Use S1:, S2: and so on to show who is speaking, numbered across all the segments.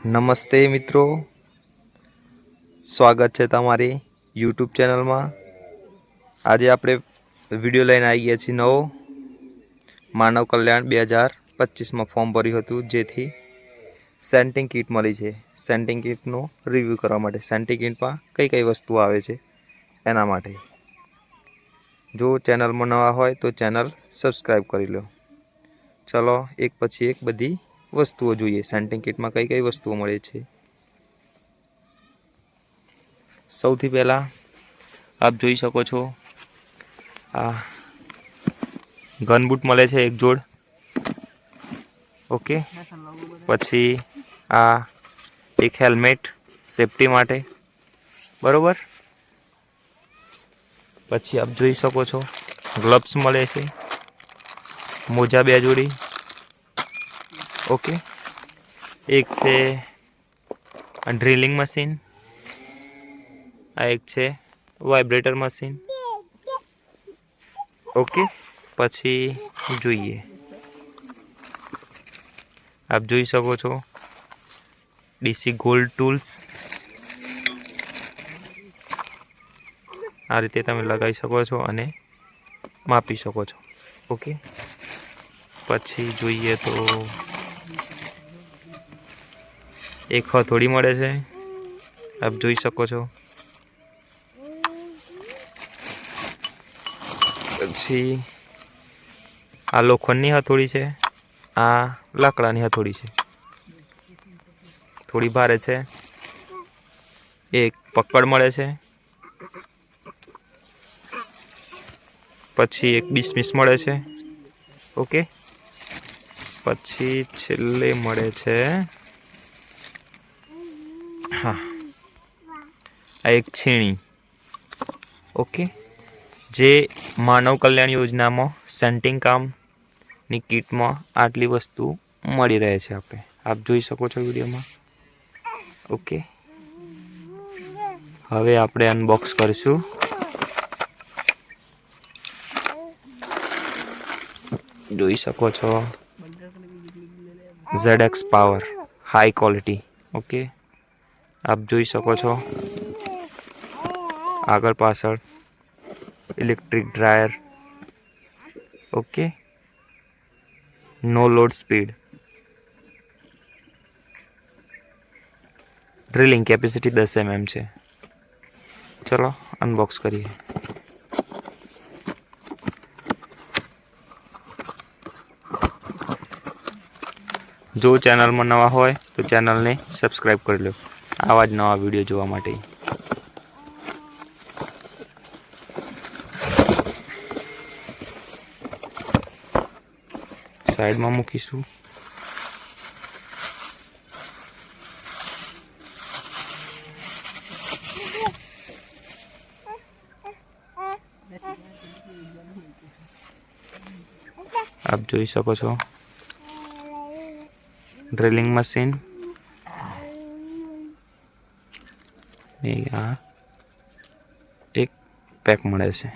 S1: નમસ્તે મિત્રો, સ્વાગત છે તમારી યુટ્યુબ ચેનલમાં। આજે આપણે વિડીયો લઈને આવી ગયા છીએ નવો। માનવ કલ્યાણ 2025માં ફોર્મ ભર્યું હતું, જેથી સેન્ટિંગ કિટ મળી છે। સેન્ટિંગ કિટનો રિવ્યૂ કરવા માટે, સેન્ટિંગ કિટમાં કઈ કઈ વસ્તુઓ આવે છે એના માટે। જો ચેનલમાં નવા હોય તો ચેનલ સબસ્ક્રાઈબ કરી લો। ચલો એક પછી એક બધી વસ્તુઓ જોઈએ। સેન્ટિંગ કિટમાં કઈ કઈ વસ્તુઓ મળે છે। સૌથી પહેલા આપ જોઈ શકો છો, આ ગન બૂટ મળે છે એક જોડ। ઓકે, પછી આ એક હેલ્મેટ સેફટી માટે, બરોબર। પછી આપ જોઈ શકો છો ગ્લવ્સ મળે છે, મોજા 2 જોડી। ઓકે, એક છે ડ્રિલિંગ મશીન, આ એક છે વાઇબ્રેટર મશીન। ઓકે, પછી જોઈએ, આપ જોઈ શકો છો ડીસી ગોલ્ડ ટૂલ્સ। આ રીતે તમે લગાવી શકો છો અને માપી શકો છો। ઓકે, પછી જોઈએ તો એક હથોડી મળે છે, આપ જોઈ શકો છો। પછી આ લોખંડની હથોડી છે, આ લાકડાની હથોડી છે, થોડી ભારે છે। એક પકડ મળે છે, પછી એક ડિસમિસ મળે છે। ઓકે, પછી છેલ્લે મળે છે હા આ એક છીણી। ઓકે, જે માનવ કલ્યાણ યોજનામાં સેન્ટિંગ કામની કિટમાં આટલી વસ્તુ મળી રહે છે આપણે, આપ જોઈ શકો છો વિડીયોમાં। ઓકે, હવે આપણે અનબોક્સ કરીશું। જોઈ શકો છો ZX power high quality. Okay, આપ જોઈ શકો છો આગળ પાછળ electric dryer. Okay, no load speed, drilling capacity 10 mm છે। ચલો અનબોક્સ કરીએ। જો ચેનલમાં નવા હોય તો ચેનલને સબસ્ક્રાઈબ કરી લો આવા જ નવા વિડીયો જોવા માટે। સાઈડમાં મૂકીશું। આપ જોઈ શકો છો ડ્રિલિંગ મશીન, આ એક પેક મળે છે।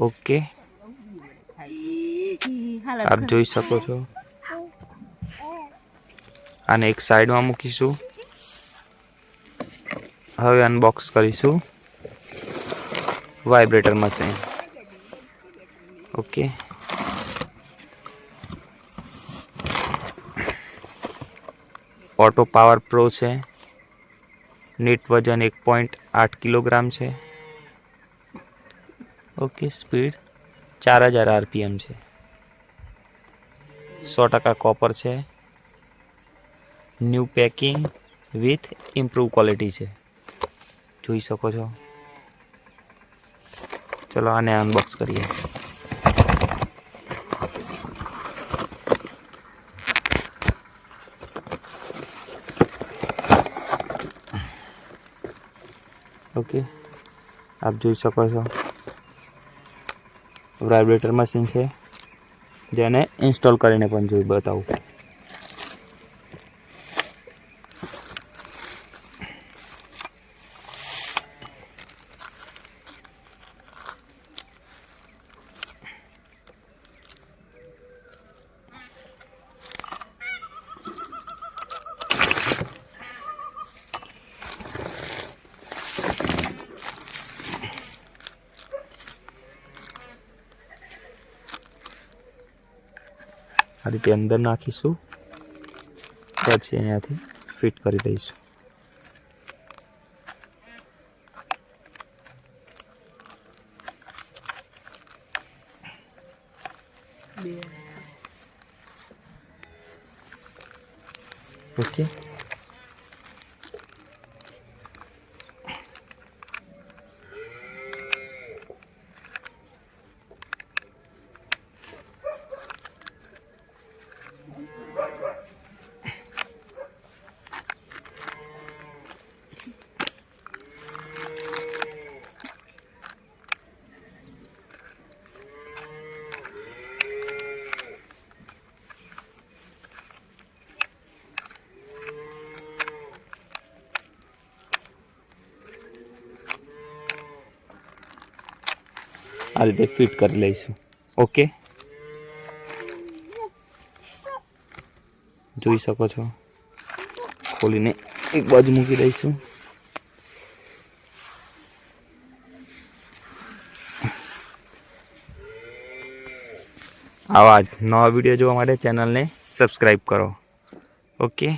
S1: ઓકે, આપ જોઈ શકો છો આને એક સાઈડમાં મૂકીશું। હવે અનબોક્સ કરીશું vibrator machine. Okay, auto power pro છે, નેટ વજન 1.8 કિલોગ્રામ છે। ઓકે, સ્પીડ 4000 RPM છે, 100% કોપર છે, new packing with improve quality છે, જોઈ શકો છો। ચલો આને અનબોક્સ કરીએ। ઓકે, આપ જોઈ શકો છો વાઇબ્રેટર મશીન છે, જેને ઇન્સ્ટોલ કરીને પણ જોઈ બતાવું। આ રીતે અંદર નાખીશું, પછી અહીંયાથી ફિટ કરી દઈશું. ઓકે, આ રીતે ફિટ કરી લઈશું. ઓકે, જોઈ શકો છો. ખોલીને એક બાજુ મૂકી દઈશું. આવા જ નવા વિડીયો જોવા માટે ચેનલને સબસ્ક્રાઈબ કરો. ઓકે.